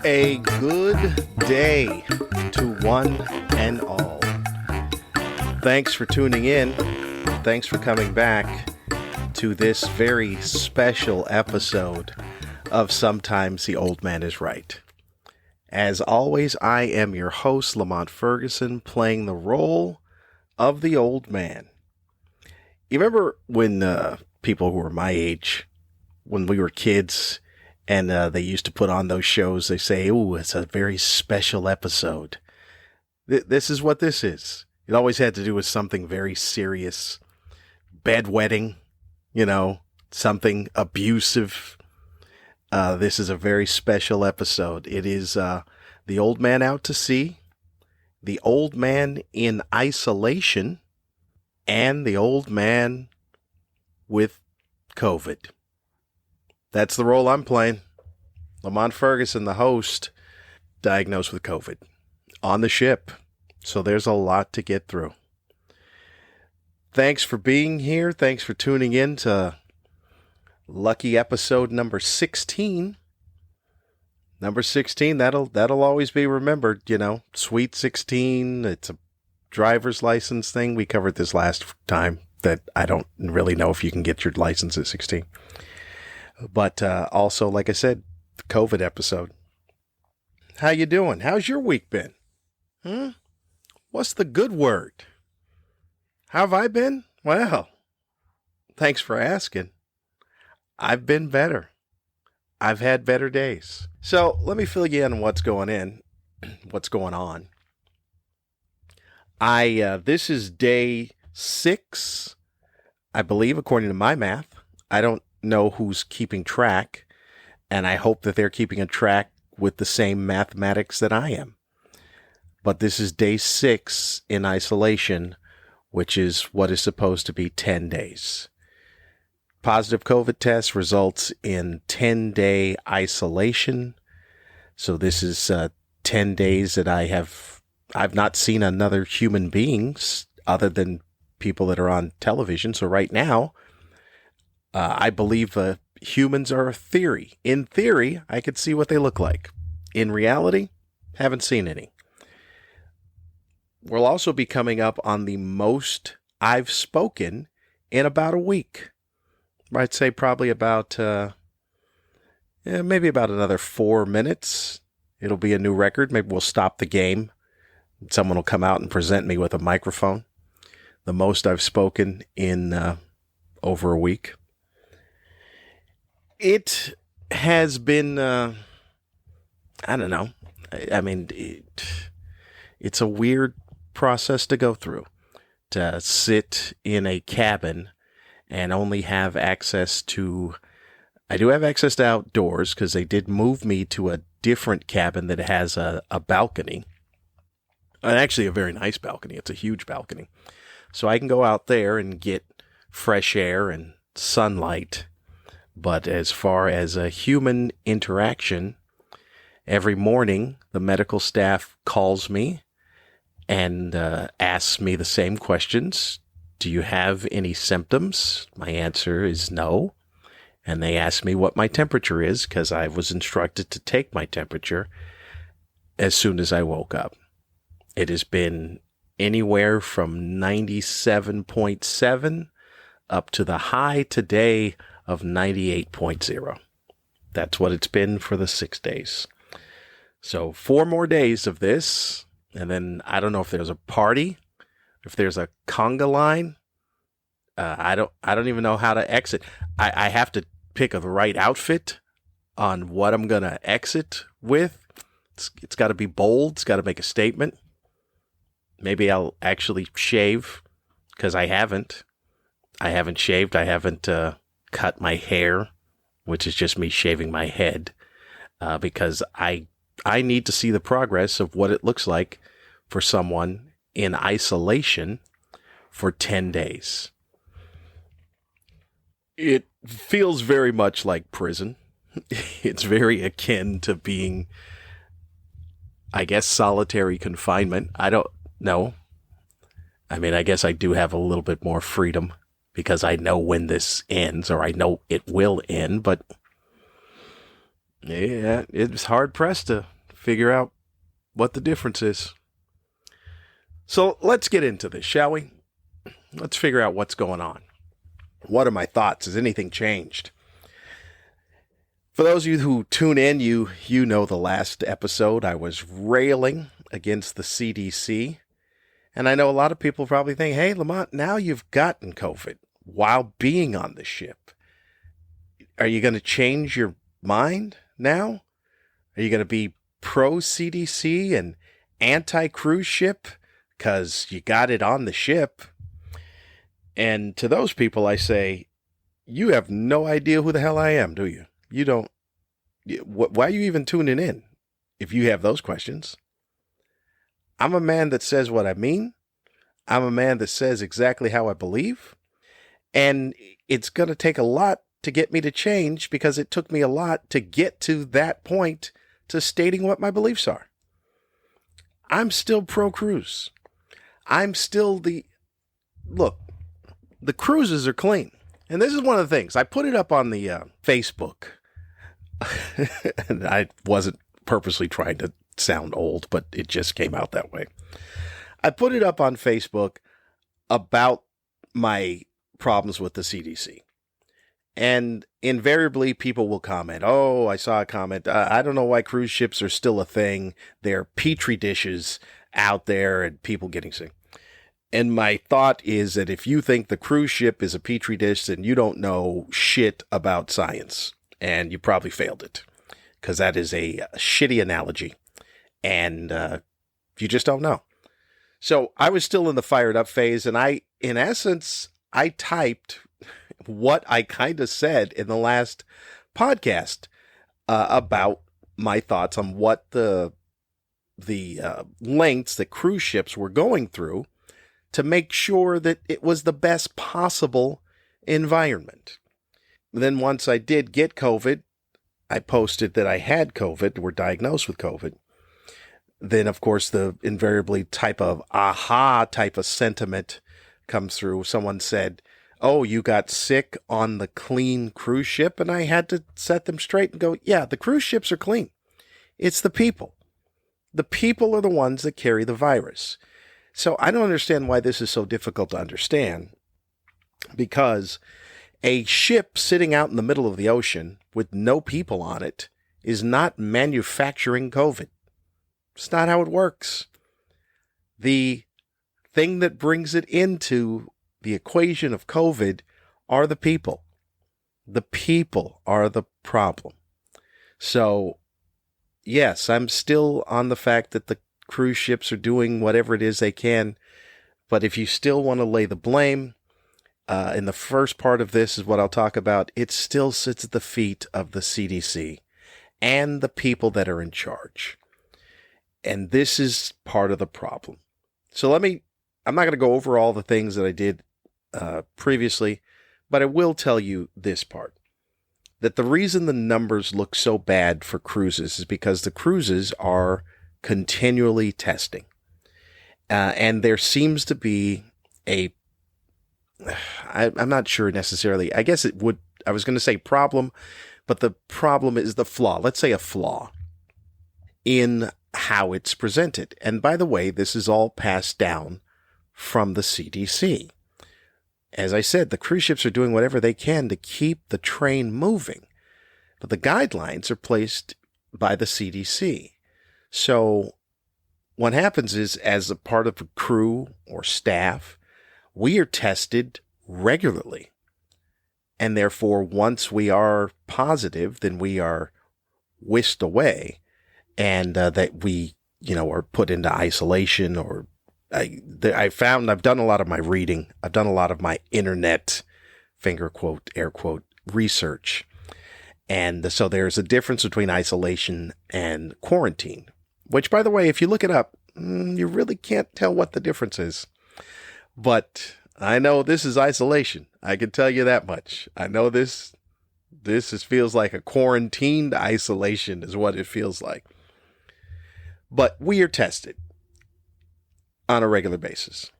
A good day to one and all. Thanks for tuning in. Thanks for coming back to this very special episode of Sometimes the Old Man is Right. As always, I am your host, Lamont Ferguson, playing the role of the old man. You remember when people who were my age, when we were kids, and they used to put on those shows, they say, "Ooh, it's a very special episode." This is what this is. It always had to do with something very serious. Bedwetting, something abusive. This is a very special episode. It is The Old Man Out to Sea, The Old Man in Isolation, and The Old Man with COVID. That's the role I'm playing. Lamont Ferguson, the host, diagnosed with COVID on the ship. So there's a lot to get through. Thanks for being here. Thanks for tuning in to lucky episode number 16. Number 16, that'll always be remembered, Sweet 16, it's a driver's license thing. We covered this last time that I don't really know if you can get your license at 16. But also, like I said, the COVID episode. How you doing? How's your week been? What's the good word? How have I been? Well, thanks for asking. I've been better. I've had better days. So let me fill you in on what's going on. This is day 6, I believe, according to my math. I don't know who's keeping track, and I hope that they're keeping a track with the same mathematics that I am. But this is day 6 in isolation, which is what is supposed to be 10 days. Positive COVID test results in 10-day isolation. So this is 10 days that I've not seen another human beings other than people that are on television. So right now, I believe humans are a theory. In theory, I could see what they look like. In reality, haven't seen any. We'll also be coming up on the most I've spoken in about a week. I'd say probably about, maybe about another 4 minutes. It'll be a new record. Maybe we'll stop the game. Someone will come out and present me with a microphone. The most I've spoken in over a week. It has been, I don't know. I mean, it's a weird process to go through, to sit in a cabin and only have access to, I do have access to outdoors because they did move me to a different cabin that has a balcony. And actually a very nice balcony. It's a huge balcony. So I can go out there and get fresh air and sunlight. But as far as a human interaction, every morning the medical staff calls me and asks me the same questions. Do you have any symptoms? My answer is no. And they ask me what my temperature is because I was instructed to take my temperature as soon as I woke up. It has been anywhere from 97.7 up to the high today of 98.0. That's what it's been for the 6 days. So 4 more days of this, and then I don't know if there's a party, if there's a conga line. I don't even know how to exit. I have to pick the right outfit on what I'm gonna exit with. It's got to be bold. It's got to make a statement. Maybe I'll actually shave because I haven't. I haven't shaved. I haven't cut my hair, which is just me shaving my head, because I need to see the progress of what it looks like for someone in isolation for 10 days. It feels very much like prison. It's very akin to being, I guess, solitary confinement. I don't know. I mean, I guess I do have a little bit more freedom because I know when this ends, or I know it will end, but Yeah, it's hard pressed to figure out what the difference is. So let's get into this, shall we? Let's figure out what's going on. What are my thoughts? Has anything changed? For those of you who tune in, you know the last episode I was railing against the CDC. And I know a lot of people probably think, hey, Lamont, now you've gotten COVID while being on the ship. Are you going to change your mind now? Are you going to be pro-CDC and anti-cruise ship because you got it on the ship? And to those people, I say, you have no idea who the hell I am, do you? You don't. Why are you even tuning in if you have those questions? I'm a man that says what I mean. I'm a man that says exactly how I believe. And it's going to take a lot to get me to change, because it took me a lot to get to that point to stating what my beliefs are. I'm still pro-cruise. I'm still look, the cruises are clean. And this is one of the things. I put it up on the Facebook. And I wasn't purposely trying to sound old, but it just came out that way. I put it up on Facebook about my problems with the CDC. And invariably, people will comment, oh, I saw a comment, I don't know why cruise ships are still a thing. They're petri dishes out there and people getting sick. And my thought is that if you think the cruise ship is a petri dish, then you don't know shit about science. And you probably failed it, because that is a shitty analogy. And you just don't know. So I was still in the fired up phase. And in essence, I typed what I kind of said in the last podcast about my thoughts on what the lengths that cruise ships were going through to make sure that it was the best possible environment. Then once I did get COVID, I posted that I had COVID, were diagnosed with COVID. Then, of course, the invariably type of aha type of sentiment comes through. Someone said, oh, you got sick on the clean cruise ship? And I had to set them straight and go, yeah, the cruise ships are clean. It's the people. The people are the ones that carry the virus. So I don't understand why this is so difficult to understand, because a ship sitting out in the middle of the ocean with no people on it is not manufacturing COVID. It's not how it works. The thing that brings it into the equation of COVID are the people. The people are the problem. So, yes, I'm still on the fact that the cruise ships are doing whatever it is they can. But if you still want to lay the blame, in the first part of this is what I'll talk about. It still sits at the feet of the CDC and the people that are in charge. And this is part of the problem. So I'm not going to go over all the things that I did previously, but I will tell you this part, that the reason the numbers look so bad for cruises is because the cruises are continually testing. And there seems to be I'm not sure necessarily, I guess I was going to say problem, but the problem is the flaw. Let's say a flaw in how it's presented. And by the way, this is all passed down from the CDC. As I said, the cruise ships are doing whatever they can to keep the train moving, but the guidelines are placed by the CDC. So what happens is, as a part of a crew or staff, we are tested regularly. And therefore, once we are positive, then we are whisked away, and that we, are put into isolation. Or I've done a lot of my reading. I've done a lot of my internet, finger quote, air quote, research. And so there's a difference between isolation and quarantine, which, by the way, if you look it up, you really can't tell what the difference is. But I know this is isolation. I can tell you that much. I know this feels like a quarantined isolation is what it feels like. But we are tested on a regular basis.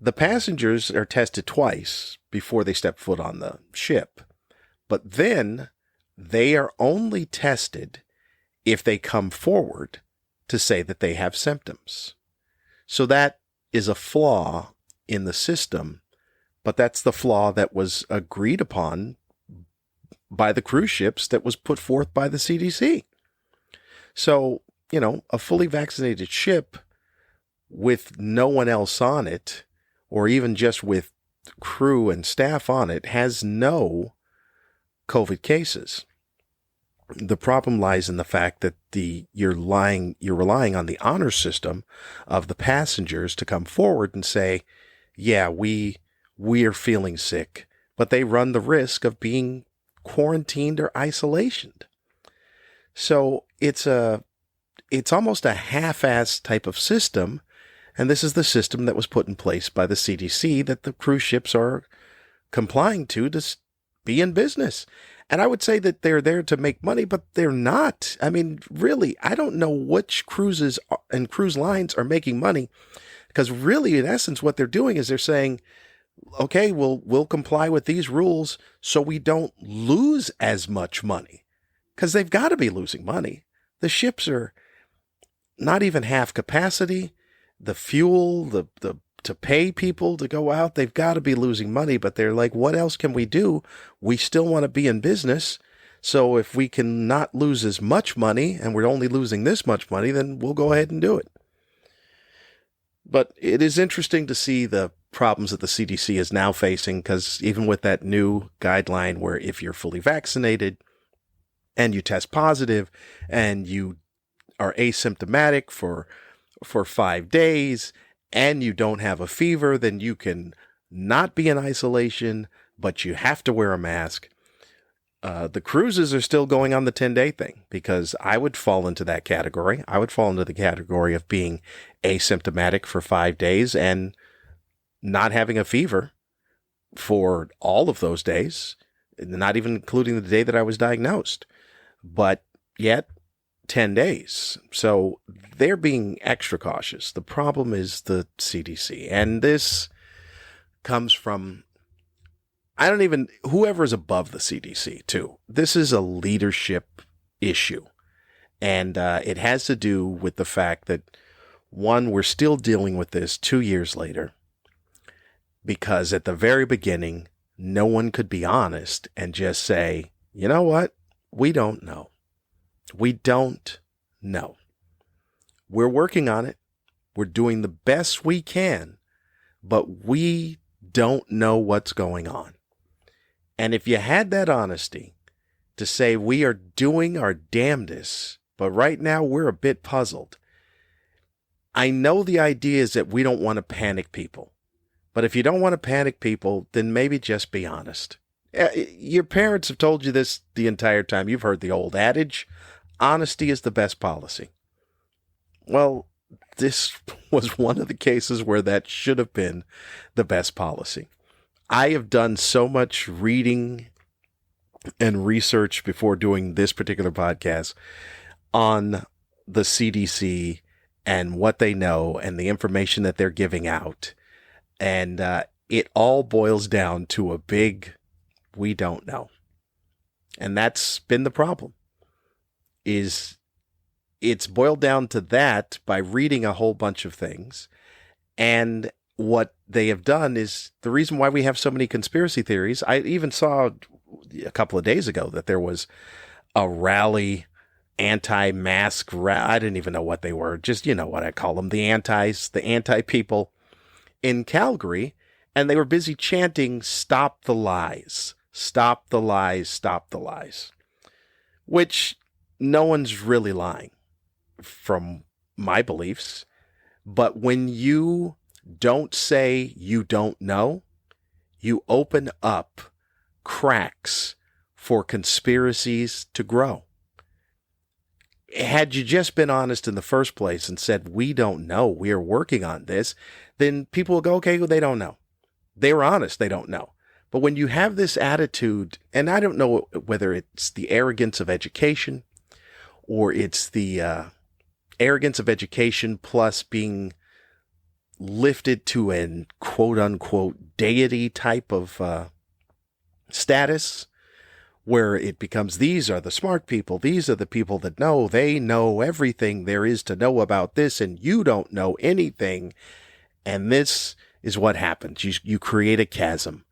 The passengers are tested twice before they step foot on the ship. But then they are only tested if they come forward to say that they have symptoms. So that is a flaw in the system, but that's the flaw that was agreed upon by the cruise ships that was put forth by the CDC. So, a fully vaccinated ship with no one else on it, or even just with crew and staff on it, has no COVID cases. The problem lies in the fact that you're relying on the honor system of the passengers to come forward and say, yeah, we are feeling sick, but they run the risk of being quarantined or isolationed. So it's almost a half-assed type of system, and this is the system that was put in place by the CDC that the cruise ships are complying to be in business. And I would say that they're there to make money, but they're not. I mean, really, I don't know which cruises and cruise lines are making money, because really, in essence, what they're doing is they're saying, okay, we'll comply with these rules so we don't lose as much money, because they've got to be losing money. The ships are not even half capacity. The fuel, to pay people to go out, they've got to be losing money, but they're like, what else can we do? We still want to be in business. So if we can not lose as much money and we're only losing this much money, then we'll go ahead and do it. But it is interesting to see the problems that the CDC is now facing, because even with that new guideline where if you're fully vaccinated and you test positive and you are asymptomatic for 5 days and you don't have a fever, then you can not be in isolation, but you have to wear a mask. The cruises are still going on the 10-day thing, because I would fall into that category. I would fall into the category of being asymptomatic for 5 days and not having a fever for all of those days, not even including the day that I was diagnosed, but yet 10 days. So they're being extra cautious. The problem is the CDC. And this comes from, whoever's above the CDC too. This is a leadership issue. And it has to do with the fact that, one, we're still dealing with this 2 years later, because at the very beginning, no one could be honest and just say, you know what? We don't know. We don't know. We're working on it. We're doing the best we can, but we don't know what's going on. And if you had that honesty to say we are doing our damnedest, but right now we're a bit puzzled. I know the idea is that we don't want to panic people, but if you don't want to panic people, then maybe just be honest. Your parents have told you this the entire time. You've heard the old adage, honesty is the best policy. Well, this was one of the cases where that should have been the best policy. I have done so much reading and research before doing this particular podcast on the CDC and what they know and the information that they're giving out. And it all boils down to a big, we don't know. And that's been the problem. It's boiled down to that by reading a whole bunch of things. And what they have done is the reason why we have so many conspiracy theories. I even saw a couple of days ago that there was a rally, anti-mask I didn't even know what they were. Just, what I call them, the anti people in Calgary. And they were busy chanting, "Stop the lies, stop the lies, stop the lies," which no one's really lying from my beliefs. But when you don't say you don't know, you open up cracks for conspiracies to grow. Had you just been honest in the first place and said, we don't know, we are working on this, then people will go, okay, well, they don't know. They were honest, they don't know. But when you have this attitude, and I don't know whether it's the arrogance of education or it's the arrogance of education plus being lifted to an quote unquote deity type of status, where it becomes, these are the smart people. These are the people that know. They know everything there is to know about this, and you don't know anything. And this is what happens. You create a chasm.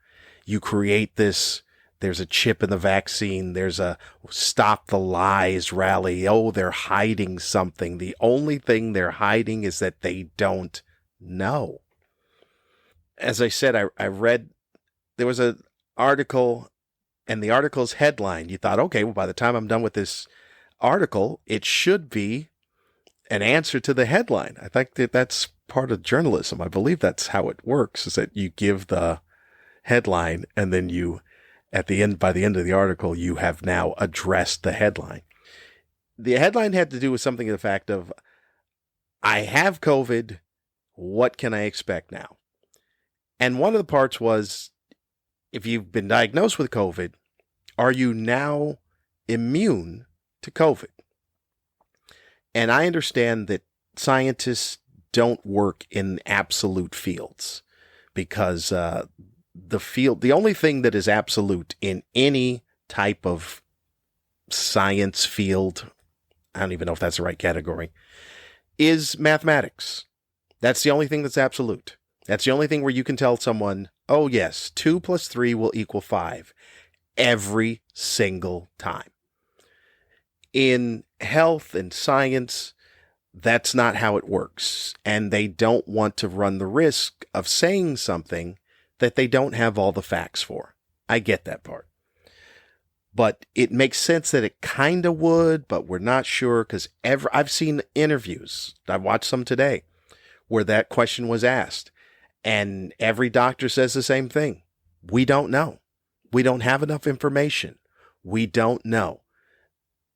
You create this, there's a chip in the vaccine. There's a stop the lies rally. Oh, they're hiding something. The only thing they're hiding is that they don't know. As I said, I read, there was an article, and the article's headline, you thought, okay, well, by the time I'm done with this article, it should be an answer to the headline. I think that that's part of journalism. I believe that's how it works, is that you give the headline, and then you, at the end, by the end of the article, you have now addressed the headline. The headline had to do with something to the fact of, I have COVID. What can I expect now? And one of the parts was, if you've been diagnosed with COVID, are you now immune to COVID? And I understand that scientists don't work in absolute fields, because the only thing that is absolute in any type of science field, I don't even know if that's the right category, is mathematics. That's the only thing that's absolute. That's the only thing where you can tell someone, oh yes, 2 + 3 will equal 5 every single time. In health and science, that's not how it works. And they don't want to run the risk of saying something that they don't have all the facts for. I get that part. But it makes sense that it kind of would, but we're not sure, because I've seen interviews, I watched some today, where that question was asked. And every doctor says the same thing. We don't know. We don't have enough information. We don't know.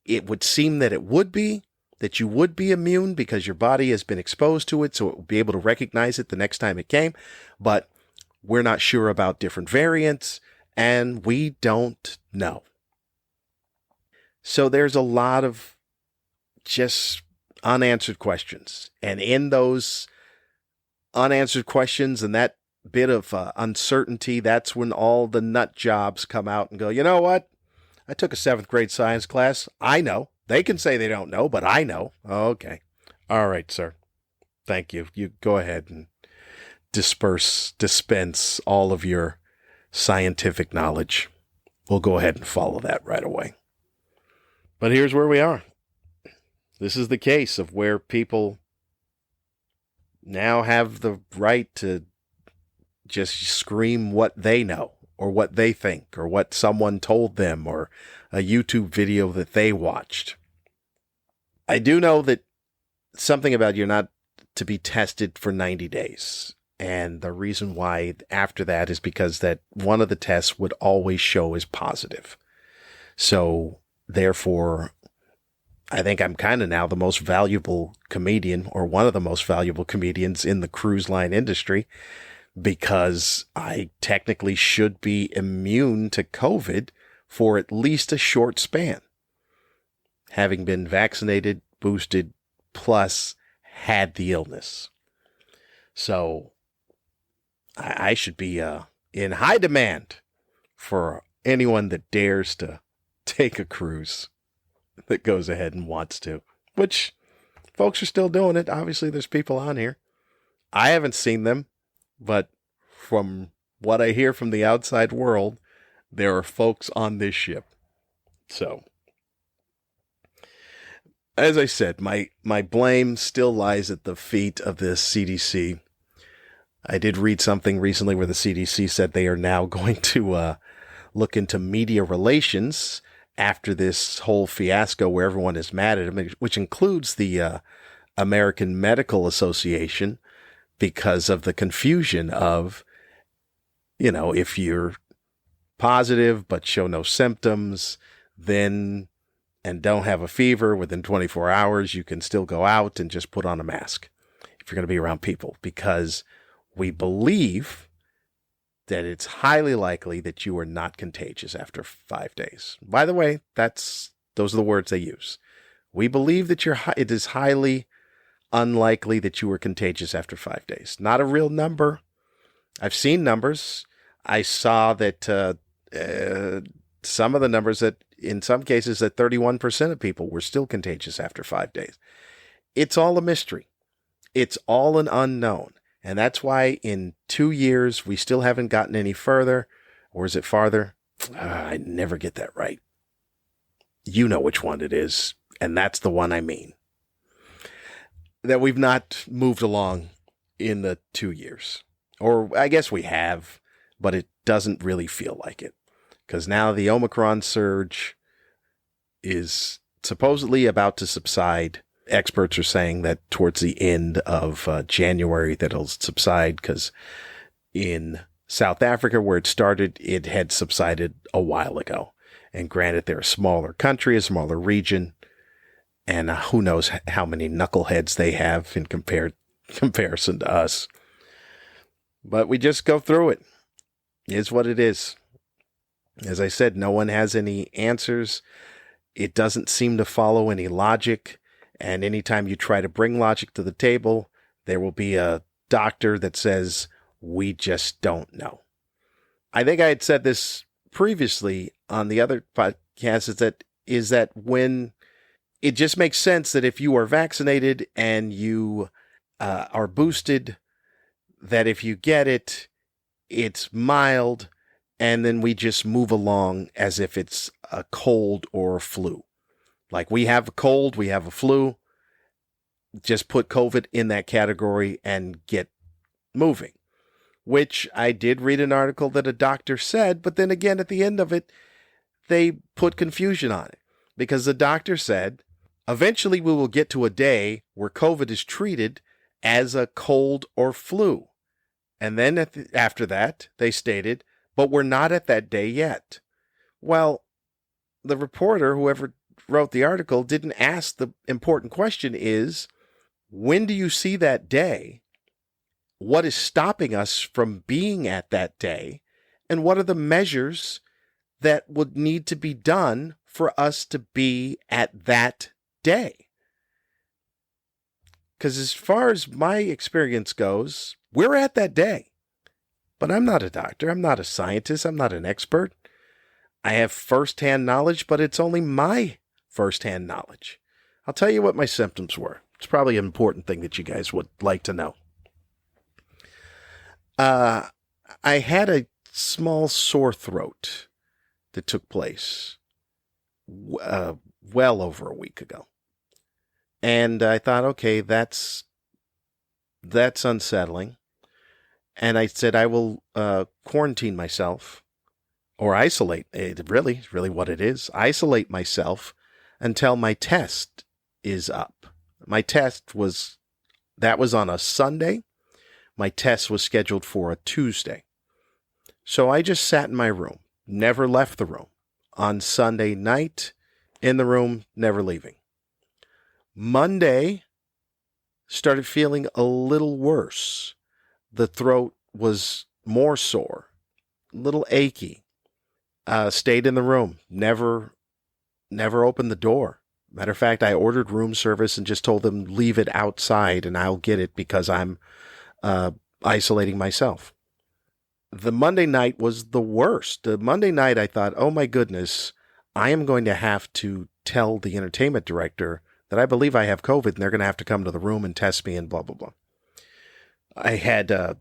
It would seem that it would be, that you would be immune because your body has been exposed to it, so it would be able to recognize it the next time it came. But we're not sure about different variants, and we don't know. So there's a lot of just unanswered questions. And in those unanswered questions and that bit of uncertainty, that's when all the nut jobs come out and go, you know what? I took a 7th grade science class. I know. They can say they don't know, but I know. Okay. All right, sir. Thank you. You go ahead and dispense all of your scientific knowledge. We'll go ahead and follow that right away. But here's where we are. This is the case of where people now have the right to just scream what they know, or what they think, or what someone told them, or a YouTube video that they watched. I do know that something about you're not to be tested for 90 days. And the reason why after that is because that one of the tests would always show as positive. So therefore, I think I'm kind of now the most valuable comedian, or one of the most valuable comedians in the cruise line industry, because I technically should be immune to COVID for at least a short span, having been vaccinated, boosted, plus had the illness. So I should be in high demand for anyone that dares to take a cruise, that goes ahead and wants to, which folks are still doing it. Obviously, there's people on here. I haven't seen them, but from what I hear from the outside world, there are folks on this ship. So, as I said, my blame still lies at the feet of the CDC. I did read something recently where the CDC said they are now going to look into media relations after this whole fiasco where everyone is mad at him, which includes the American Medical Association, because of the confusion of, if you're positive but show no symptoms, then, and don't have a fever within 24 hours, you can still go out and just put on a mask if you're going to be around people, because we believe that it's highly likely that you are not contagious after 5 days. By the way, those are the words they use. We believe that it is highly unlikely that you were contagious after 5 days. Not a real number. I've seen numbers. I saw that some of the numbers that in some cases that 31% of people were still contagious after 5 days. It's all a mystery. It's all an unknown. And that's why in 2 years, we still haven't gotten any further. Or is it farther? I never get that right. You know which one it is. And that's the one I mean. That we've not moved along in the 2 years. Or I guess we have, but it doesn't really feel like it. Because now the Omicron surge is supposedly about to subside. Experts are saying that towards the end of January that it'll subside, because in South Africa, where it started, it had subsided a while ago. And granted, they're a smaller country, a smaller region, and who knows how many knuckleheads they have in comparison to us. But we just go through it. It is what it is. As I said, no one has any answers. It doesn't seem to follow any logic. And anytime you try to bring logic to the table, there will be a doctor that says, we just don't know. I think I had said this previously on the other podcast, is that when it just makes sense that if you are vaccinated and you are boosted, that if you get it, it's mild, and then we just move along as if it's a cold or a flu. Like we have a cold, we have a flu, just put COVID in that category and get moving. Which I did read an article that a doctor said, but then again, at the end of it, they put confusion on it. Because the doctor said, eventually we will get to a day where COVID is treated as a cold or flu. And then after that, they stated, but we're not at that day yet. Well, the reporter, whoever wrote the article, didn't ask the important question is, when do you see that day? What is stopping us from being at that day? And what are the measures that would need to be done for us to be at that day? Because as far as my experience goes, we're at that day. But I'm not a doctor. I'm not a scientist. I'm not an expert. I have firsthand knowledge, but it's only my firsthand knowledge. I'll tell you what my symptoms were. It's probably an important thing that you guys would like to know. I had a small sore throat that took place well over a week ago. And I thought, okay, that's unsettling. And I said, I will quarantine myself or isolate. Really what it is. Isolate myself until my test is up. My test was on a Sunday. My test was scheduled for a Tuesday. So I just sat in my room, never left the room. On Sunday night, in the room, never leaving. Monday, started feeling a little worse. The throat was more sore, a little achy. Stayed in the room, never opened the door. Matter of fact, I ordered room service and just told them, leave it outside and I'll get it because I'm isolating myself. The Monday night was the worst. The Monday night, I thought, oh my goodness, I am going to have to tell the entertainment director that I believe I have COVID and they're going to have to come to the room and test me and blah, blah, blah. I had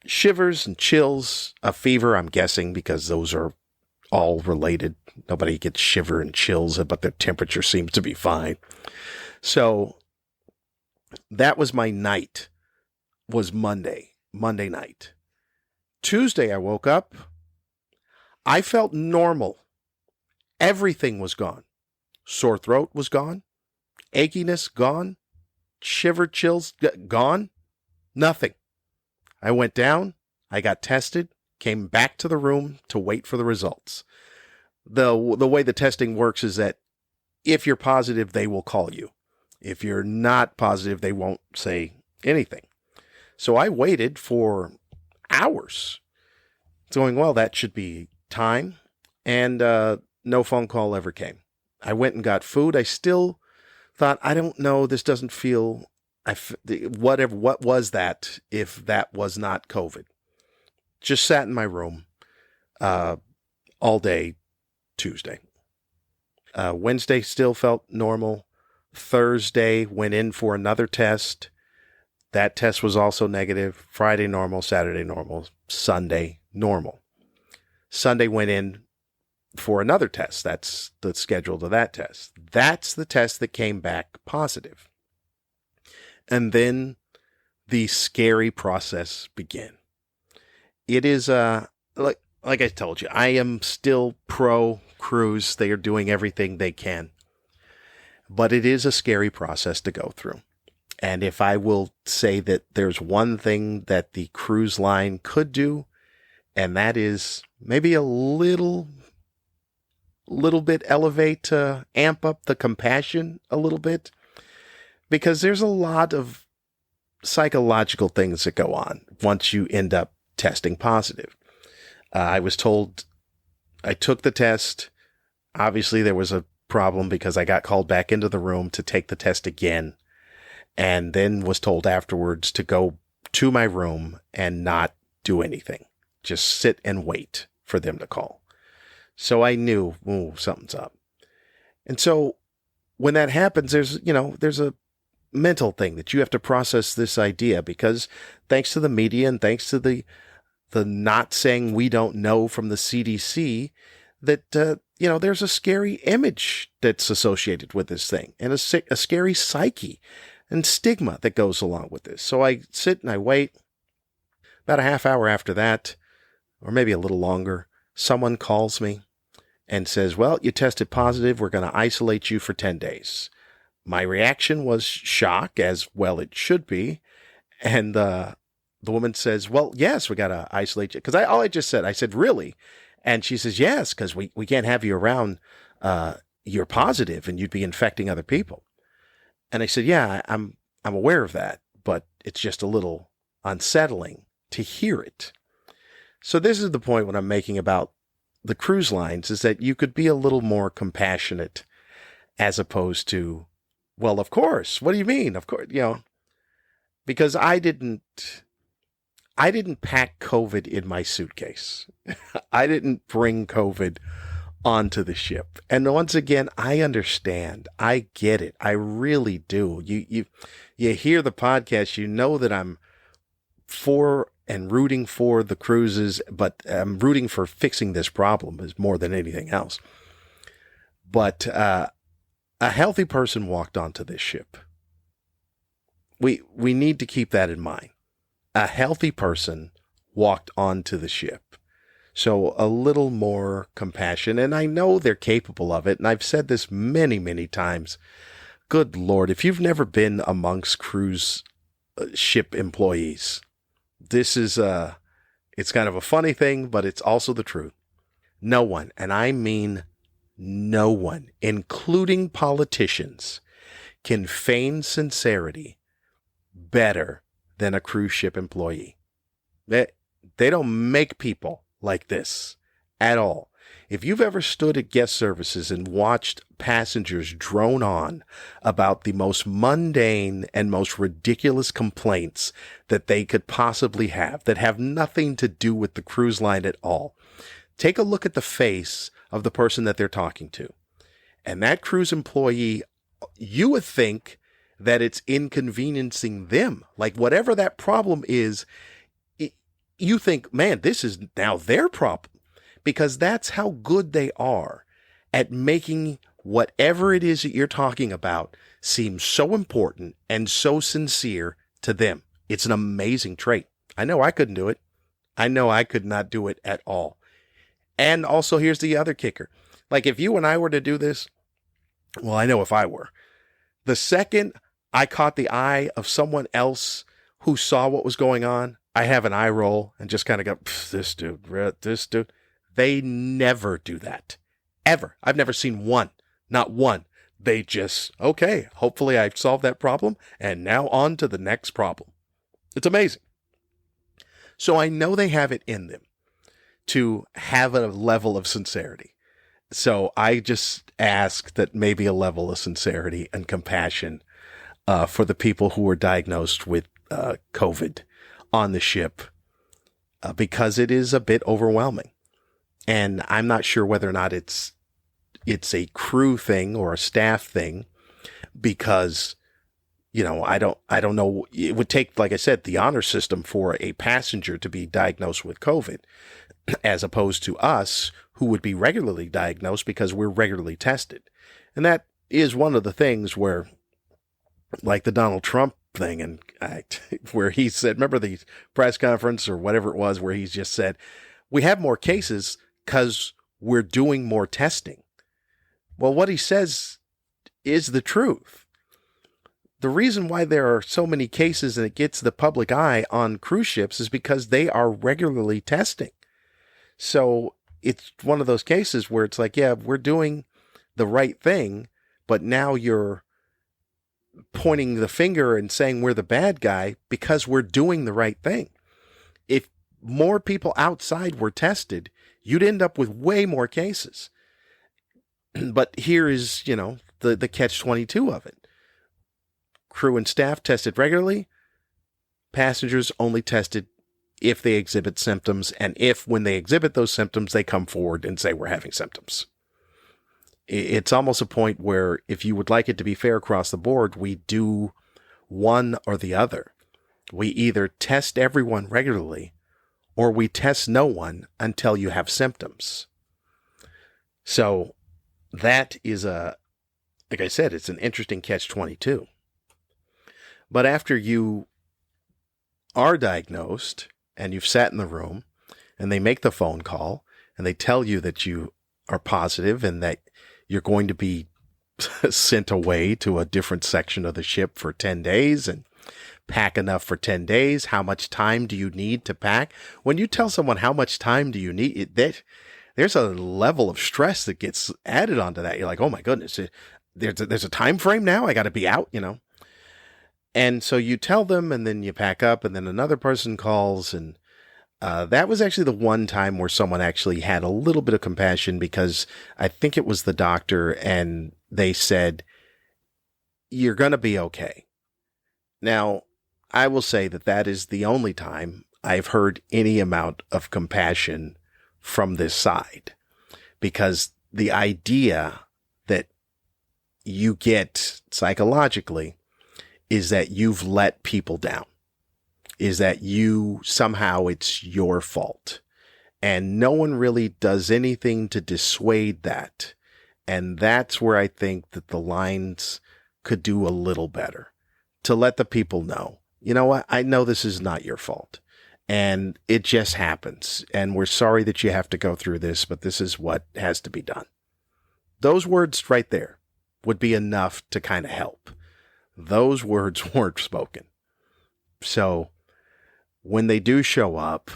shivers and chills, a fever, I'm guessing, because those are all related. Nobody gets shiver and chills, but their temperature seems to be fine. So that was my night, was Monday night. Tuesday, I woke up. I felt normal. Everything was gone. Sore throat was gone. Achiness gone. Shiver, chills gone. Nothing. I went down. I got tested. Came back to the room to wait for the results. The way the testing works is that if you're positive, they will call you. If you're not positive, they won't say anything. So I waited for hours. It's going, well, that should be time. And no phone call ever came. I went and got food. I still thought, I don't know, this doesn't feel, what was that if that was not COVID? Just sat in my room all day, Tuesday. Wednesday still felt normal. Thursday went in for another test. That test was also negative. Friday normal, Saturday normal, Sunday normal. Sunday went in for another test. That's the schedule to that test. That's the test that came back positive. And then the scary process began. It is like I told you, I am still pro Cruise. They are doing everything they can. But it is a scary process to go through. And if I will say that there's one thing that the cruise line could do, and that is maybe a little bit elevate, amp up the compassion a little bit, because there's a lot of psychological things that go on once you end up testing positive. I was told I took the test. Obviously, there was a problem because I got called back into the room to take the test again, and then was told afterwards to go to my room and not do anything. Just sit and wait for them to call. So I knew, something's up. And so when that happens, there's a mental thing that you have to process this idea, because thanks to the media and thanks to the not saying we don't know from the CDC, that, there's a scary image that's associated with this thing, and a scary psyche and stigma that goes along with this. So I sit and I wait. About a half hour after that, or maybe a little longer, someone calls me and says, well, you tested positive. We're going to isolate you for 10 days. My reaction was shock, as well it should be. And the woman says, well, yes, we got to isolate you. Because I just said, I said, really? And she says, yes, because we can't have you around. You're positive and you'd be infecting other people. And I said, yeah, I'm aware of that, but it's just a little unsettling to hear it. So this is the point what I'm making about the cruise lines, is that you could be a little more compassionate, as opposed to, well, of course, what do you mean? Of course, because I didn't pack COVID in my suitcase. I didn't bring COVID onto the ship. And once again, I understand. I get it. I really do. You hear the podcast, you know that I'm for and rooting for the cruises, but I'm rooting for fixing this problem is more than anything else. But a healthy person walked onto this ship. We need to keep that in mind. A healthy person walked onto the ship. So a little more compassion, and I know they're capable of it, and I've said this many, many times. Good Lord, if you've never been amongst cruise ship employees, this is it's kind of a funny thing, but it's also the truth. No one, and I mean no one, including politicians, can feign sincerity better than a cruise ship employee. They don't make people like this at all. If you've ever stood at guest services and watched passengers drone on about the most mundane and most ridiculous complaints that they could possibly have, that have nothing to do with the cruise line at all, take a look at the face of the person that they're talking to. And that cruise employee, you would think that it's inconveniencing them. Like whatever that problem is, you think, man, this is now their problem. Because that's how good they are at making whatever it is that you're talking about seem so important and so sincere to them. It's an amazing trait. I know I couldn't do it. I know I could not do it at all. And also, here's the other kicker. Like if you and I were to do this, well, I know if I were, the second I caught the eye of someone else who saw what was going on, I have an eye roll and just kind of go, this dude. They never do that. Ever. I've never seen one. Not one. They just, okay, hopefully I've solved that problem, and now on to the next problem. It's amazing. So I know they have it in them to have a level of sincerity. So I just ask that maybe a level of sincerity and compassion for the people who were diagnosed with COVID on the ship, because it is a bit overwhelming. And I'm not sure whether or not it's it's a crew thing or a staff thing because, I don't know. It would take, like I said, the honor system for a passenger to be diagnosed with COVID as opposed to us who would be regularly diagnosed because we're regularly tested. And that is one of the things where, like the Donald Trump thing, and where he said, remember the press conference or whatever it was, where he's just said, we have more cases because we're doing more testing. Well, what he says is the truth. The reason why there are so many cases and it gets the public eye on cruise ships is because they are regularly testing. So it's one of those cases where it's like, yeah, we're doing the right thing, but now you're pointing the finger and saying we're the bad guy because we're doing the right thing. If more people outside were tested, you'd end up with way more cases. But here is, the catch-22 of it. Crew and staff tested regularly. Passengers only tested if they exhibit symptoms, and if, when they exhibit those symptoms, they come forward and say, we're having symptoms. It's almost a point where if you would like it to be fair across the board, we do one or the other. We either test everyone regularly or we test no one until you have symptoms. So that is like I said, it's an interesting catch-22. But after you are diagnosed and you've sat in the room and they make the phone call and they tell you that you are positive and that you're going to be sent away to a different section of the ship for 10 days and pack enough for 10 days. How much time do you need to pack? When you tell someone how much time do you need, there's a level of stress that gets added onto that. You're like, oh my goodness, there's a time frame now. I got to be out, And so you tell them and then you pack up and then another person calls. And that was actually the one time where someone actually had a little bit of compassion because I think it was the doctor and they said, you're going to be okay. Now, I will say that is the only time I've heard any amount of compassion from this side, because the idea that you get psychologically is that you've let people down, is that somehow it's your fault. And no one really does anything to dissuade that. And that's where I think that the lines could do a little better, to let the people know, you know what, I know this is not your fault. And it just happens. And we're sorry that you have to go through this, but this is what has to be done. Those words right there would be enough to kind of help. Those words weren't spoken. So when they do show up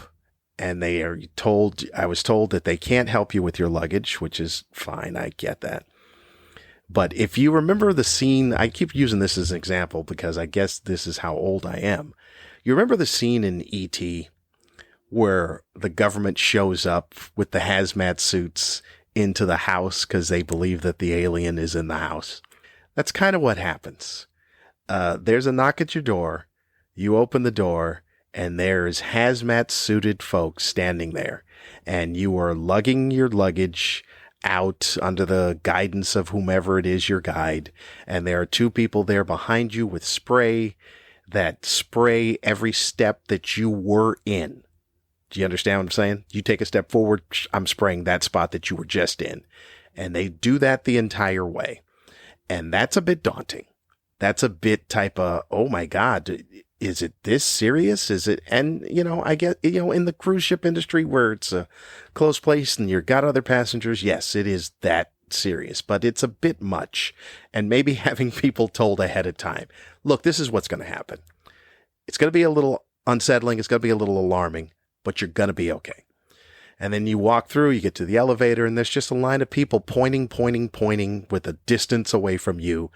and they are told, I was told that they can't help you with your luggage, which is fine. I get that. But if you remember the scene, I keep using this as an example because I guess this is how old I am. You remember the scene in E.T. where the government shows up with the hazmat suits into the house because they believe that the alien is in the house? That's kind of what happens. There's a knock at your door. You open the door and there's hazmat suited folks standing there, and you are lugging your luggage out under the guidance of whomever it is your guide. And there are two people there behind you with spray that spray every step that you were in. Do you understand what I'm saying? You take a step forward, I'm spraying that spot that you were just in. And they do that the entire way. And that's a bit daunting. That's a bit type of, oh my God, is it this serious? Is it? And, I get, in the cruise ship industry where it's a close place and you've got other passengers, yes, it is that serious, but it's a bit much. And maybe having people told ahead of time, look, this is what's going to happen. It's going to be a little unsettling. It's going to be a little alarming, but you're going to be okay. And then you walk through, you get to the elevator, and there's just a line of people pointing with a distance away from you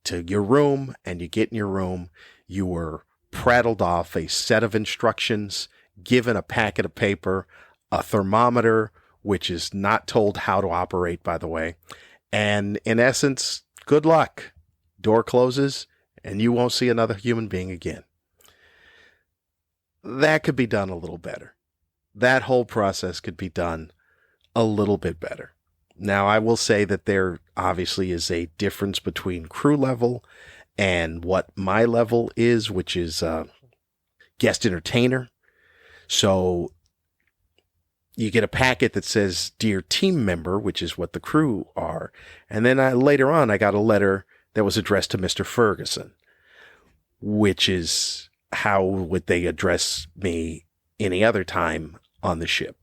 to your room. And you get in your room. You were prattled off a set of instructions, given a packet of paper, a thermometer, which is not told how to operate, by the way. And in essence, good luck. Door closes and you won't see another human being again. That could be done a little better. That whole process could be done a little bit better. Now, I will say that there obviously is a difference between crew level and what my level is, which is guest entertainer. So you get a packet that says, "Dear team member," which is what the crew are. And then later on, I got a letter that was addressed to Mr. Ferguson, which is how would they address me any other time on the ship.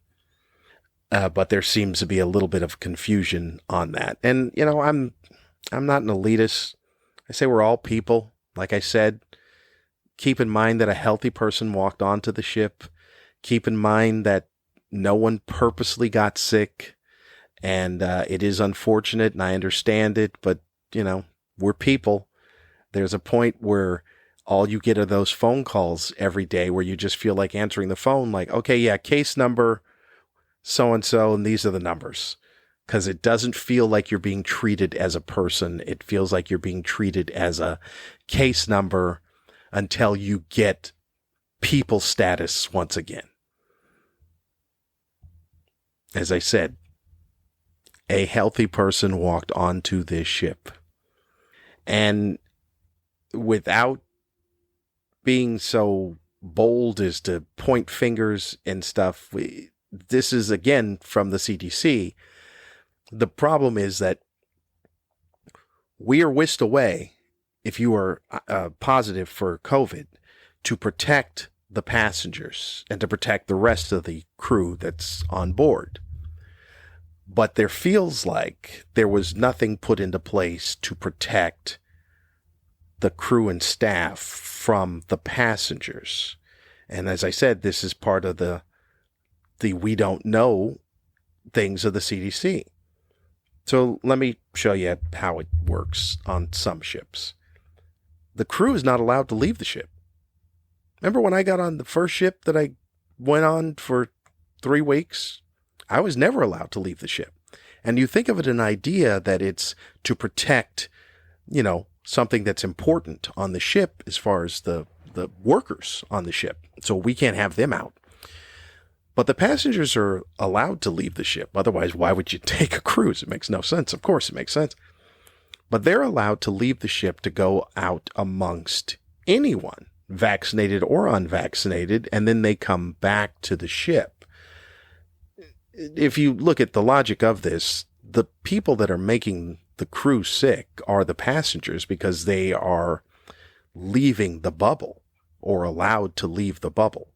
But there seems to be a little bit of confusion on that. And, I'm not an elitist. I say we're all people. Like I said, keep in mind that a healthy person walked onto the ship. Keep in mind that no one purposely got sick. And it is unfortunate, and I understand it. But, we're people. There's a point where all you get are those phone calls every day where you just feel like answering the phone like, okay, yeah, case number so-and-so, and these are the numbers. Because it doesn't feel like you're being treated as a person. It feels like you're being treated as a case number until you get people status once again. As I said, a healthy person walked onto this ship. And without being so bold as to point fingers and stuff, this is again from the CDC. The problem is that we are whisked away, if you are positive for COVID, to protect the passengers and to protect the rest of the crew that's on board. But there feels like there was nothing put into place to protect the crew and staff from the passengers. And as I said, this is part of the we don't know things of the CDC. So let me show you how it works on some ships. The crew is not allowed to leave the ship. Remember when I got on the first ship that I went on for 3 weeks? I was never allowed to leave the ship. And you think of it an idea that it's to protect, something that's important on the ship as far as the workers on the ship. So we can't have them out. But the passengers are allowed to leave the ship. Otherwise, why would you take a cruise? It makes no sense. Of course, it makes sense. But they're allowed to leave the ship to go out amongst anyone, vaccinated or unvaccinated, and then they come back to the ship. If you look at the logic of this, the people that are making the crew sick are the passengers because they are leaving the bubble or allowed to leave the bubble.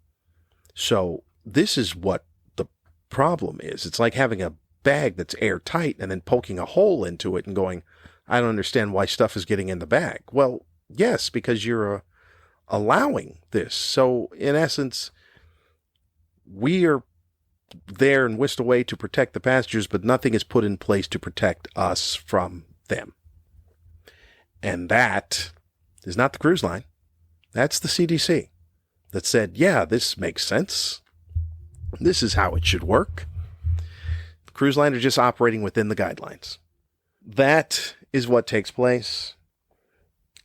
So this is what the problem is. It's like having a bag that's airtight and then poking a hole into it and going, I don't understand why stuff is getting in the bag. Well, yes, because you're allowing this. So in essence, we are there and whisked away to protect the passengers, but nothing is put in place to protect us from them. And that is not the cruise line. That's the CDC that said, yeah, this makes sense. This is how it should work. The cruise line are just operating within the guidelines. That is what takes place.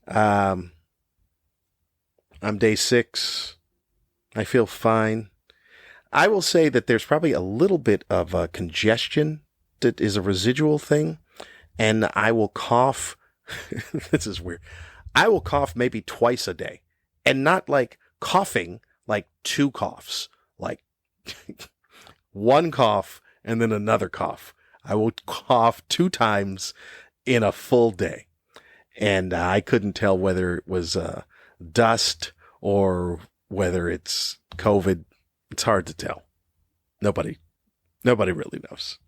I'm day 6. I feel fine. I will say that there's probably a little bit of congestion that is a residual thing, and I will cough. This is weird. I will cough maybe twice a day, and not like coughing like 2 coughs, like one cough and then another cough. I will cough 2 times in a full day, and I couldn't tell whether it was dust or whether it's COVID. It's hard to tell. Nobody really knows.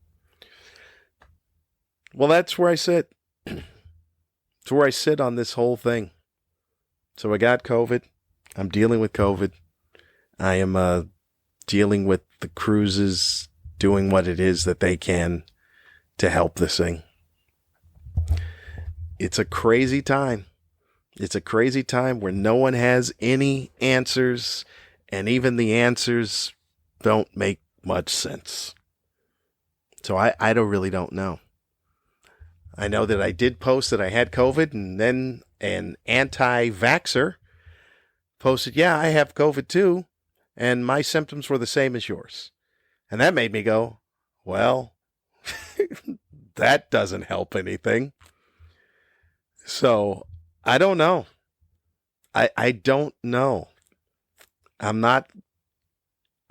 Well, that's where I sit. It's where I sit on this whole thing. So I got COVID. I'm dealing with COVID. I am dealing with the cruises doing what it is that they can to help this thing. It's a crazy time. It's a crazy time where no one has any answers. And even the answers don't make much sense. So I don't know. I know that I did post that I had COVID, and then an anti-vaxxer posted, yeah, I have COVID too, and my symptoms were the same as yours. And that made me go, well, that doesn't help anything. So I don't know. I don't know. I'm not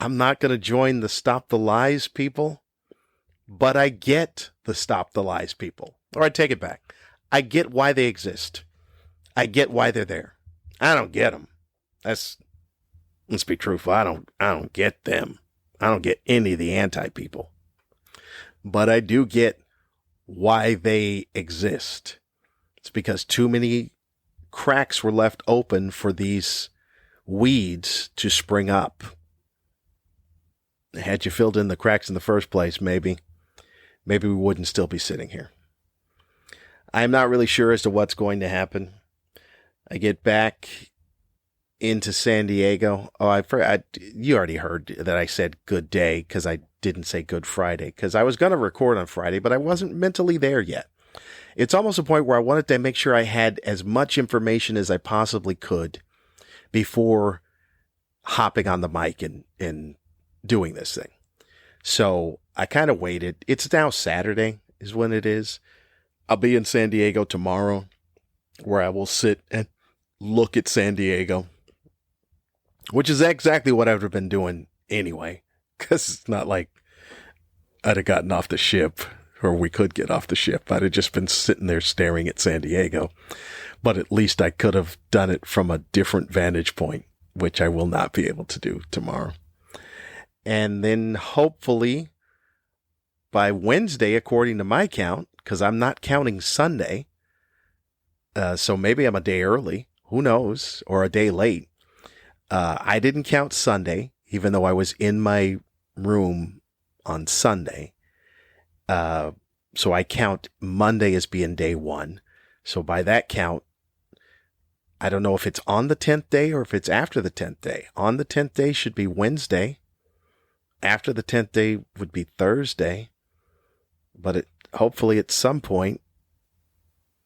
going to join the Stop the Lies people, but I get the Stop the Lies people. Or I take it back. I get why they exist. I get why they're there. I don't get them. Let's be truthful. I don't get them. I don't get any of the anti-people. But I do get why they exist. It's because too many cracks were left open for these weeds to spring up. Had you filled in the cracks in the first place, maybe we wouldn't still be sitting here. I'm not really sure as to what's going to happen. I get back into San Diego. You already heard that I said good day because I didn't say Good Friday because I was going to record on Friday, but I wasn't mentally there yet. It's almost a point where I wanted to make sure I had as much information as I possibly could before hopping on the mic and doing this thing. So I kind of waited. It's now Saturday is when it is. I'll be in San Diego tomorrow where I will sit and look at San Diego, which is exactly what I've been doing anyway, because it's not like I'd have gotten off the ship or we could get off the ship. I'd have just been sitting there staring at San Diego, but at least I could have done it from a different vantage point, which I will not be able to do tomorrow. And then hopefully by Wednesday, according to my count, because I'm not counting Sunday, so maybe I'm a day early, who knows, or a day late. I didn't count Sunday, even though I was in my room on Sunday. So I count Monday as being day one. So by that count, I don't know if it's on the 10th day or if it's after the 10th day. On the 10th day should be Wednesday. After the 10th day would be Thursday. But hopefully at some point,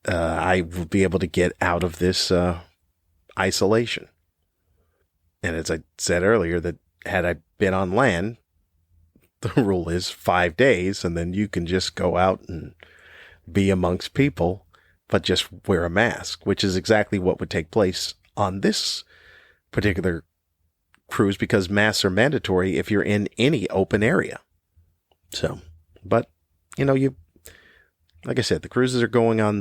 I will be able to get out of this isolation. And as I said earlier, that had I been on land, the rule is 5 days, and then you can just go out and be amongst people, but just wear a mask, which is exactly what would take place on this particular cruise, because masks are mandatory if you're in any open area. So, but, like I said, the cruises are going on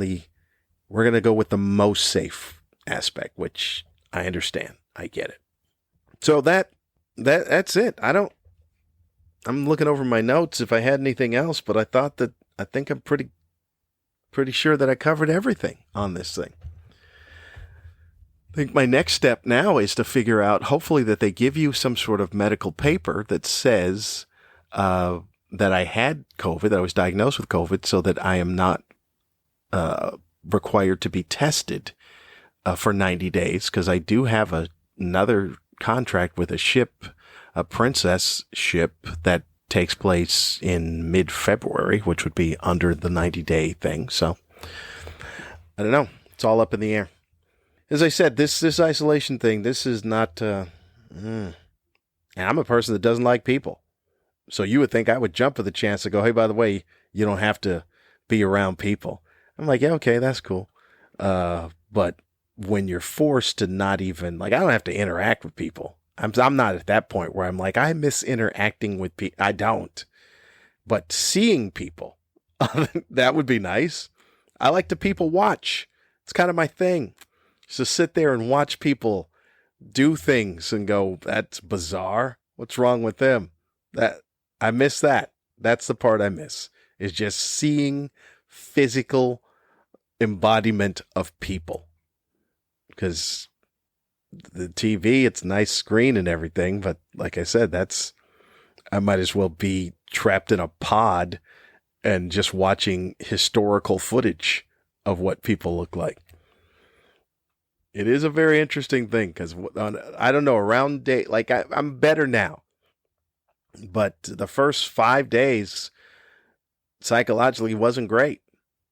we're going to go with the most safe aspect, which I understand. I get it. So that's it. I'm looking over my notes if I had anything else, but I think I'm pretty sure that I covered everything on this thing. I think my next step now is to figure out, hopefully, that they give you some sort of medical paper that says that I had COVID, that I was diagnosed with COVID, so that I am not required to be tested for 90 days, because I do have another contract with a Princess ship that takes place in mid-February, which would be under the 90-day thing. So I don't know. It's all up in the air. As I said, this isolation thing, this is not, and I'm a person that doesn't like people. So you would think I would jump at the chance to go, hey, by the way, you don't have to be around people. I'm like, yeah, okay, that's cool. But when you're forced to not even, I don't have to interact with people. I'm not at that point where I'm like, I miss interacting with people. I don't. But seeing people, that would be nice. I like to people watch. It's kind of my thing. Just to sit there and watch people do things and go, that's bizarre. What's wrong with them? I miss that. That's the part I miss, is just seeing physical embodiment of people. Because the TV, it's a nice screen and everything, but like I said, I might as well be trapped in a pod and just watching historical footage of what people look like. It is a very interesting thing, because I don't know, around day, I'm better now, but the first 5 days psychologically wasn't great.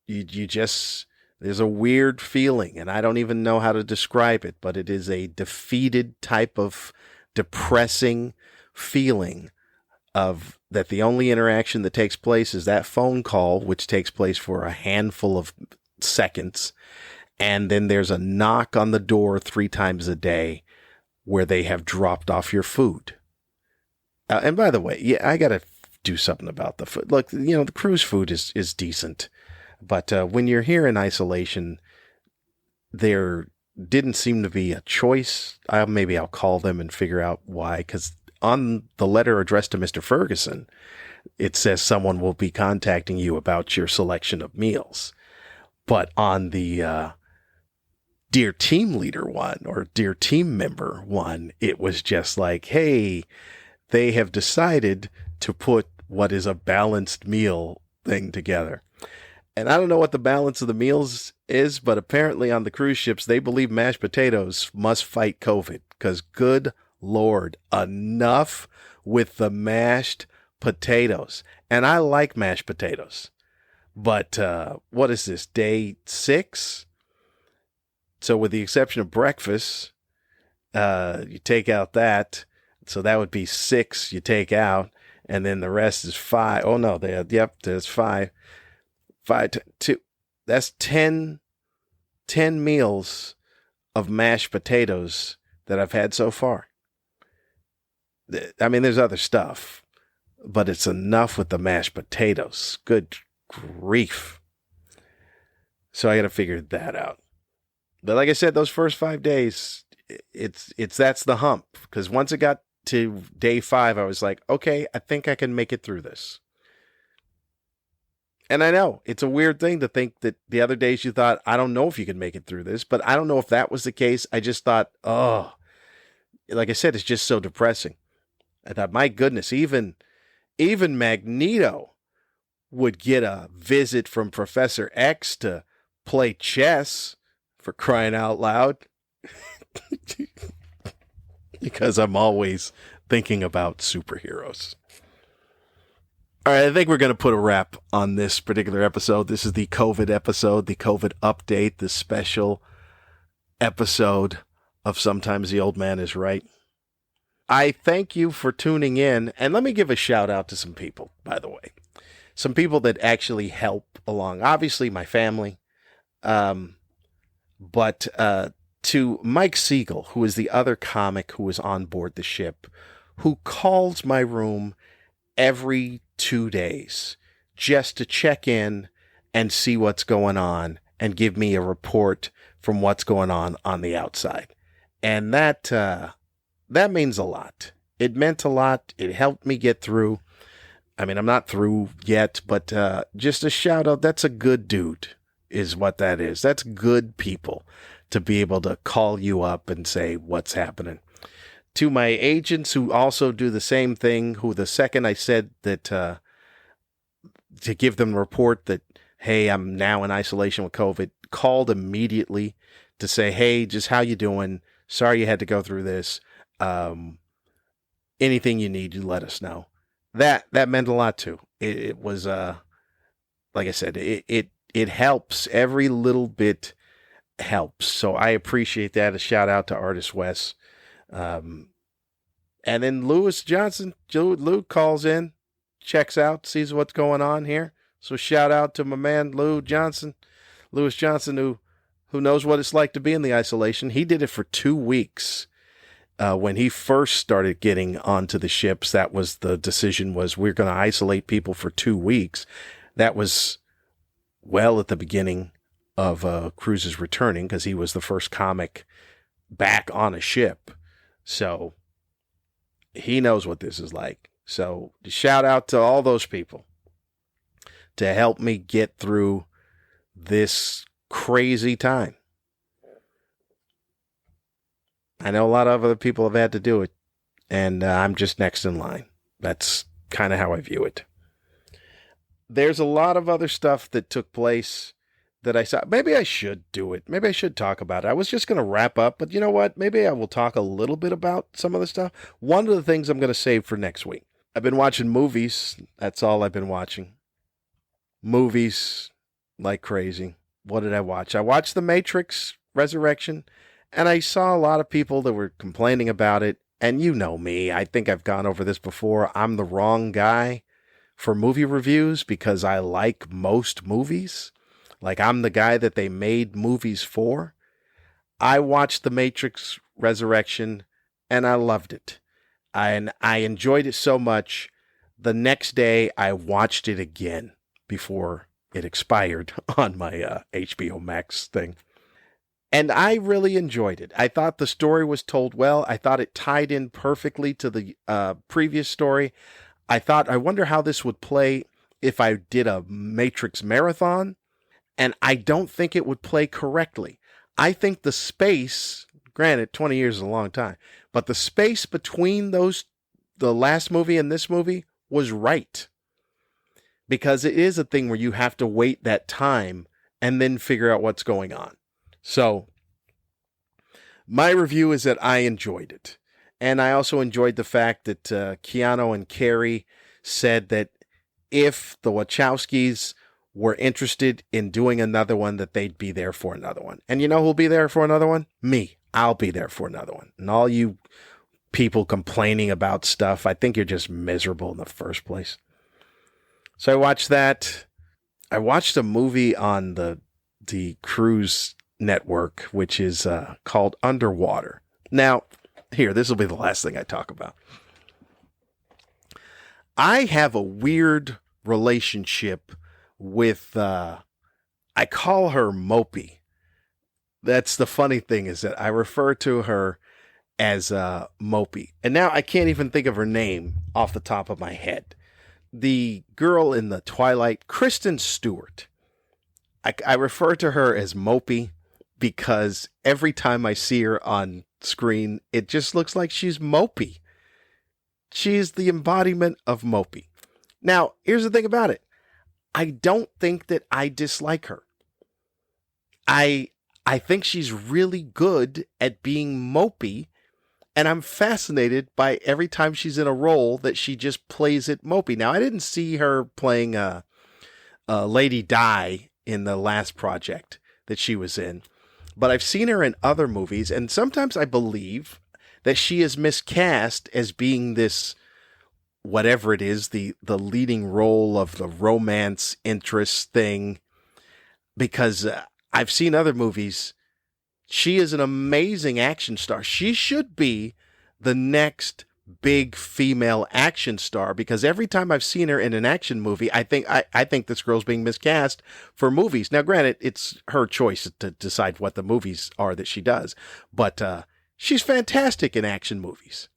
You just, there's a weird feeling, and I don't even know how to describe it, but it is a defeated type of depressing feeling of that the only interaction that takes place is that phone call, which takes place for a handful of seconds. And then there's a knock on the door 3 times a day where they have dropped off your food. And by the way, yeah, I got to do something about the food. Look, the cruise food is decent. But when you're here in isolation, there didn't seem to be a choice. Maybe I'll call them and figure out why. Because on the letter addressed to Mr. Ferguson, it says someone will be contacting you about your selection of meals. But on the Dear Team Leader one or Dear Team Member one, it was just like, hey, they have decided to put what is a balanced meal thing together. And I don't know what the balance of the meals is, but apparently on the cruise ships, they believe mashed potatoes must fight COVID. Because good Lord, enough with the mashed potatoes. And I like mashed potatoes. But what is this, day 6? So with the exception of breakfast, you take out that. So that would be 6 you take out. And then the rest is 5. Oh, no, there's 5. 5, 2. That's 10 meals of mashed potatoes that I've had so far. I mean, there's other stuff, but it's enough with the mashed potatoes. Good grief. So I got to figure that out. But like I said, those first 5 days, that's the hump. Because once it got to day 5, I was like, okay, I think I can make it through this. And I know it's a weird thing to think that the other days you thought, I don't know if you can make it through this, but I don't know if that was the case. I just thought, like I said, it's just so depressing. I thought, my goodness, even Magneto would get a visit from Professor X to play chess, for crying out loud. Because I'm always thinking about superheroes. All right, I think we're going to put a wrap on this particular episode. This is the COVID episode, the COVID update, the special episode of Sometimes the Old Man is Right. I thank you for tuning in, and let me give a shout out to some people, by the way. Some people that actually help along. Obviously, my family, but to Mike Siegel, who is the other comic who is on board the ship, who calls my room every 2 days just to check in and see what's going on and give me a report from what's going on the outside. And that means a lot. It meant a lot. It helped me get through. I mean, I'm not through yet, but just a shout out. That's a good dude is what that is. That's good people to be able to call you up and say what's happening. To my agents who also do the same thing, who the second I said that to give them a report that, hey, I'm now in isolation with COVID, called immediately to say, hey, just how you doing? Sorry you had to go through this. Anything you need, you let us know. That meant a lot too. It was, like I said, it helps. Every little bit helps. So I appreciate that. A shout out to Artist Wes. And then Lewis Johnson, Lou calls in, checks out, sees what's going on here. So shout out to my man, Lewis Johnson, who knows what it's like to be in the isolation. He did it for 2 weeks. When he first started getting onto the ships, that was the decision, was we're going to isolate people for 2 weeks. That was well at the beginning of Cruises returning, because he was the first comic back on a ship. So he knows what this is like. So shout out to all those people to help me get through this crazy time. I know a lot of other people have had to do it, and I'm just next in line. That's kind of how I view it. There's a lot of other stuff that took place that I saw. Maybe I should do it. Maybe I should talk about it. I was just going to wrap up, but you know what? Maybe I will talk a little bit about some of the stuff. One of the things I'm going to save for next week. I've been watching movies. That's all I've been watching. Movies like crazy. What did I watch? I watched The Matrix Resurrection, and I saw a lot of people that were complaining about it, and you know me, I think I've gone over this before. I'm the wrong guy for movie reviews because I like most movies. Like, I'm the guy that they made movies for. I watched The Matrix Resurrection and I loved it. And I enjoyed it so much. The next day, I watched it again before it expired on my HBO Max thing. And I really enjoyed it. I thought the story was told well. I thought it tied in perfectly to the previous story. I wonder how this would play if I did a Matrix marathon. And I don't think it would play correctly. I think the space, granted, 20 years is a long time, but the space between the last movie and this movie was right. Because it is a thing where you have to wait that time and then figure out what's going on. So, my review is that I enjoyed it. And I also enjoyed the fact that Keanu and Carrie said that if the Wachowskis were interested in doing another one, that they'd be there for another one. And you know who'll be there for another one? Me. I'll be there for another one. And all you people complaining about stuff, I think you're just miserable in the first place. So I watched that. I watched a movie on the Cruise Network, which is called Underwater. Now, here, this will be the last thing I talk about. I have a weird relationship with, I call her Mopey. That's the funny thing, is that I refer to her as Mopey. And now I can't even think of her name off the top of my head. The girl in the Twilight, Kristen Stewart. I refer to her as Mopey because every time I see her on screen, it just looks like she's mopey. She's the embodiment of mopey. Now, here's the thing about it. I don't think that I dislike her. I think she's really good at being mopey, and I'm fascinated by every time she's in a role that she just plays it mopey. Now, I didn't see her playing Lady Di in the last project that she was in, but I've seen her in other movies, and sometimes I believe that she is miscast as being this, whatever it is, the leading role of the romance interest thing, because I've seen other movies. She is an amazing action star. She should be the next big female action star, because every time I've seen her in an action movie, I think this girl's being miscast for movies. Now, granted, it's her choice to decide what the movies are that she does, but she's fantastic in action movies,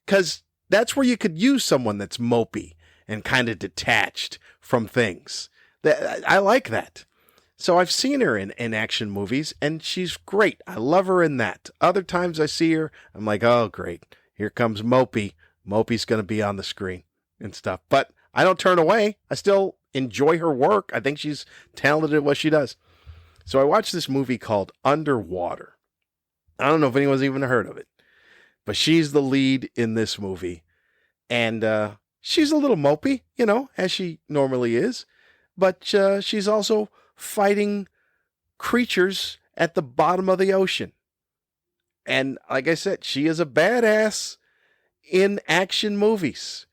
because that's where you could use someone that's mopey and kind of detached from things. I like that. So I've seen her in action movies, and she's great. I love her in that. Other times I see her, I'm like, oh, great. Here comes Mopey. Mopey's going to be on the screen and stuff. But I don't turn away. I still enjoy her work. I think she's talented at what she does. So I watched this movie called Underwater. I don't know if anyone's even heard of it, but she's the lead in this movie. And she's a little mopey, as she normally is. But she's also fighting creatures at the bottom of the ocean. And like I said, she is a badass in action movies.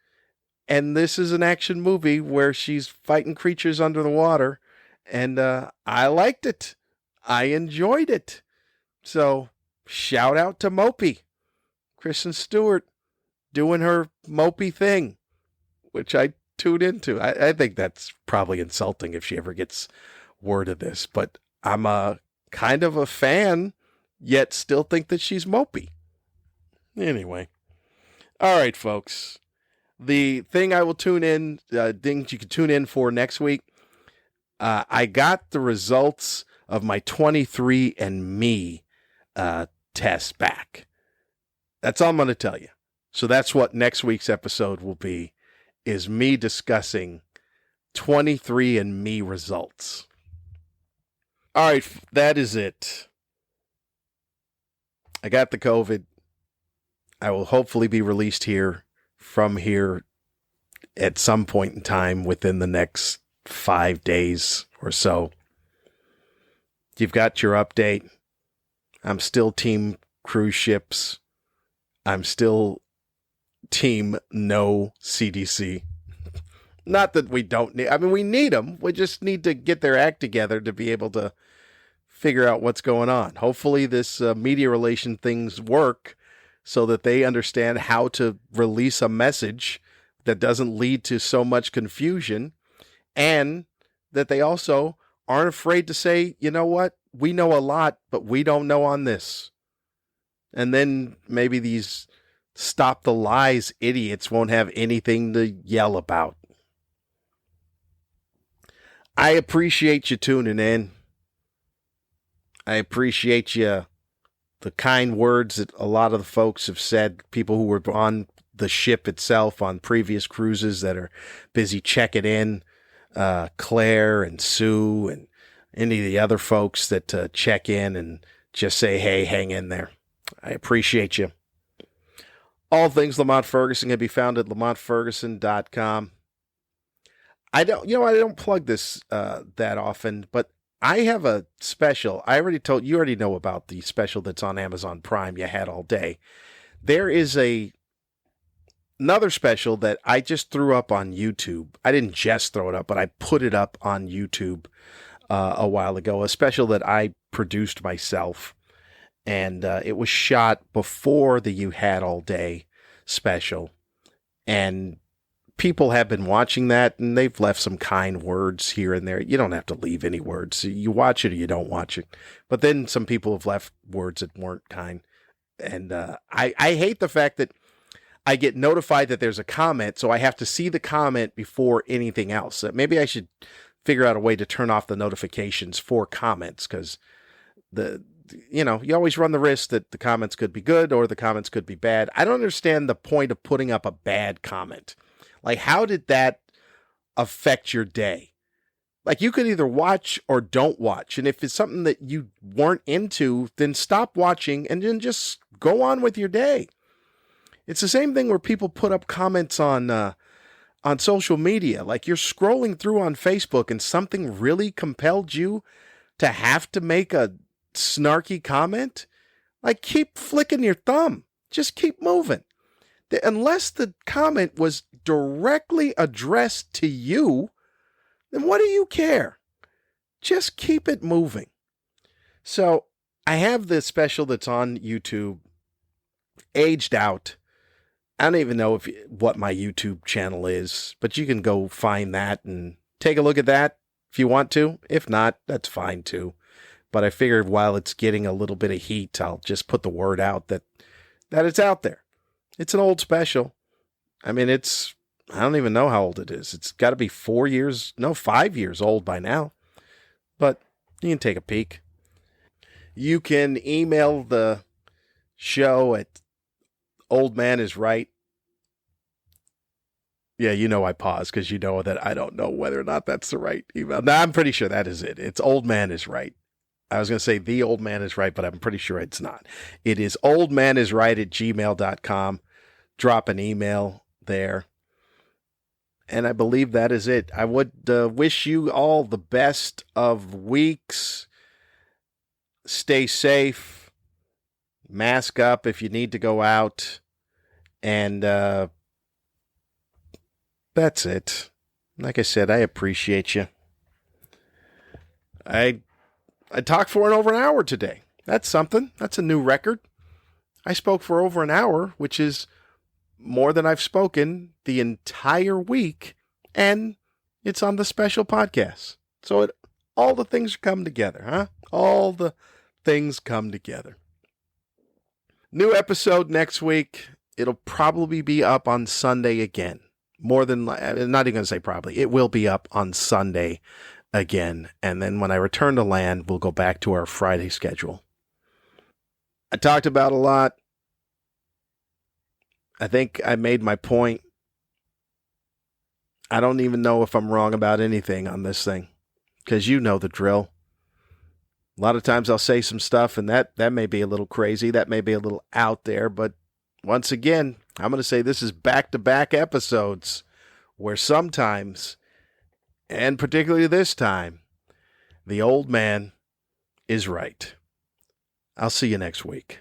And this is an action movie where she's fighting creatures under the water. And I liked it. I enjoyed it. So shout out to Mopey. Kristen Stewart doing her mopey thing, which I tuned into. I think that's probably insulting if she ever gets word of this. But I'm a kind of a fan, yet still think that she's mopey. Anyway. All right, folks. The thing I will tune in, things you can tune in for next week, I got the results of my 23andMe test back. That's all I'm going to tell you. So that's what next week's episode will be, is me discussing 23andMe results. All right, that is it. I got the COVID. I will hopefully be released from here at some point in time within the next 5 days or so. You've got your update. I'm still team cruise ships. I'm still team no CDC. Not that we don't need, I mean, we need them. We just need to get their act together to be able to figure out what's going on. Hopefully this media relation things work so that they understand how to release a message that doesn't lead to so much confusion, and that they also aren't afraid to say, you know what, we know a lot, but we don't know on this. And then maybe these stop the lies idiots won't have anything to yell about. I appreciate you tuning in. I appreciate you, the kind words that a lot of the folks have said, people who were on the ship itself on previous cruises that are busy checking in, Claire and Sue and any of the other folks that check in and just say, hey, hang in there. I appreciate you. All things Lamont Ferguson can be found at lamontferguson.com. I don't plug this that often, but I have a special. You already know about the special that's on Amazon Prime you had all day. There is another special that I just threw up on YouTube. I didn't just throw it up, but I put it up on YouTube a while ago. A special that I produced myself, and it was shot before the You Had All Day special, and people have been watching that, and they've left some kind words here and there. You don't have to leave any words. You watch it or you don't watch it. But then some people have left words that weren't kind. And I hate the fact that I get notified that there's a comment, so I have to see the comment before anything else. Maybe I should figure out a way to turn off the notifications for comments, because you always run the risk that the comments could be good or the comments could be bad. I don't understand the point of putting up a bad comment. Like, how did that affect your day? Like, you could either watch or don't watch. And if it's something that you weren't into, then stop watching and then just go on with your day. It's the same thing where people put up comments on social media. Like, you're scrolling through on Facebook and something really compelled you to have to make a snarky comment. Like, keep flicking your thumb. Just keep moving. Unless the comment was directly addressed to you, then what do you care? Just keep it moving. So I have this special that's on YouTube, Aged Out. I don't even know what my YouTube channel is, but you can go find that and take a look at that if you want to. If not, that's fine too. But I figured while it's getting a little bit of heat, I'll just put the word out that it's out there. It's an old special. I mean, I don't even know how old it is. It's got to be 5 years old by now. But you can take a peek. You can email the show at Old Man Is Right. Yeah, I pause because you know that I don't know whether or not that's the right email. No, I'm pretty sure that is it. It's Old Man Is Right. I was going to say The Old Man Is Right, but I'm pretty sure it's not. It is oldmanisright@gmail.com. Drop an email there. And I believe that is it. I would wish you all the best of weeks. Stay safe. Mask up if you need to go out. And that's it. Like I said, I appreciate you. I talked for over an hour today. That's something. That's a new record. I spoke for over an hour, which is more than I've spoken the entire week, and it's on the special podcast. So all the things come together, huh? All the things come together. New episode next week. It'll probably be up on Sunday again. Not even going to say probably. It will be up on Sunday again. And then when I return to land, we'll go back to our Friday schedule. I talked about a lot. I think I made my point. I don't even know if I'm wrong about anything on this thing, because you know the drill. A lot of times I'll say some stuff, and that may be a little crazy. That may be a little out there. But once again, I'm going to say this is back-to-back episodes where sometimes, and particularly this time, the old man is right. I'll see you next week.